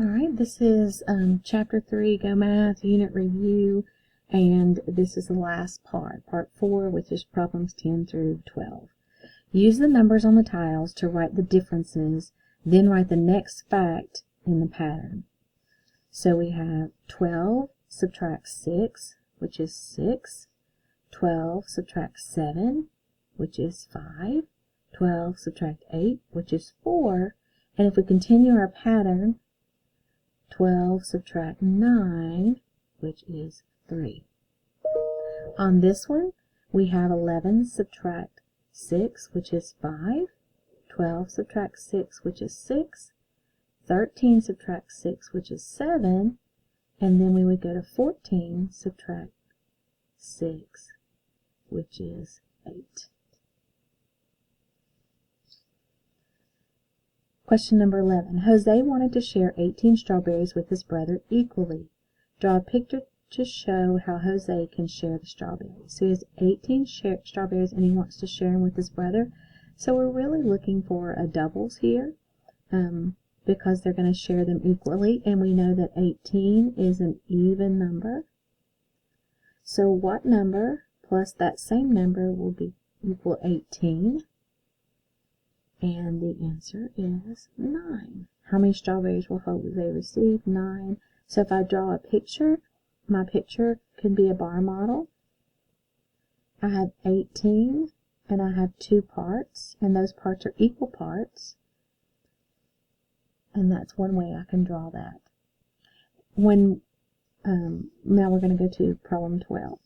Alright, this is Chapter 3, GoMath, Unit Review, and this is the last part, Part 4, which is problems 10 through 12. Use the numbers on the tiles to write the differences, then write the next fact in the pattern. So we have 12 subtract 6, which is 6. 12 subtract 7, which is 5. 12 subtract 8, which is 4. And if we continue our pattern, 12 subtract 9, which is 3. On this one, we have 11 subtract 6, which is 5. 12 subtract 6, which is 6. 13 subtract 6, which is 7. And then we would go to 14 subtract 6, which is 8. Question number 11. Jose wanted to share 18 strawberries with his brother equally. Draw a picture to show how Jose can share the strawberries. So he has 18 strawberries and he wants to share them with his brother. So we're really looking for a doubles here because they're going to share them equally. And we know that 18 is an even number. So what number plus that same number will be equal 18? And the answer is 9. How many strawberries will Jose receive? 9. So if I draw a picture, my picture can be a bar model. I have 18, and I have 2 parts, and those parts are equal parts. And that's one way I can draw that. Now we're going to go to problem 12.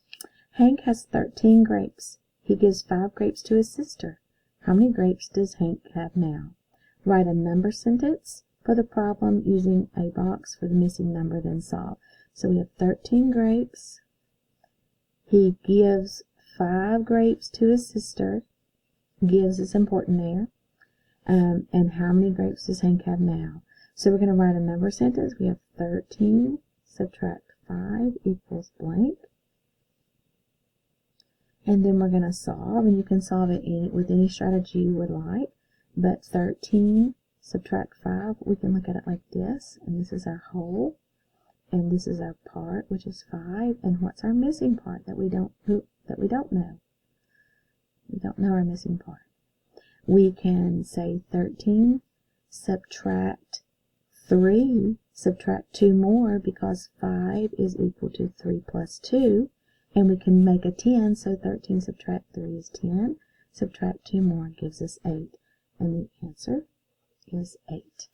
Hank has 13 grapes. He gives 5 grapes to his sister. How many grapes does Hank have now? Write a number sentence for the problem using a box for the missing number, then solve. So we have 13 grapes. He gives 5 grapes to his sister. Gives is important there. And how many grapes does Hank have now? So we're going to write a number sentence. We have 13 subtract 5 equals blank. And then we're going to solve, and you can solve it with any strategy you would like. But 13 subtract 5, we can look at it like this, and this is our whole, and this is our part, which is 5. And what's our missing part that we don't know? We don't know our missing part. We can say 13 subtract 3, subtract 2 more, because 5 is equal to 3 plus 2. And we can make a 10, so 13 subtract 3 is 10. Subtract 2 more gives us 8. And the answer is 8.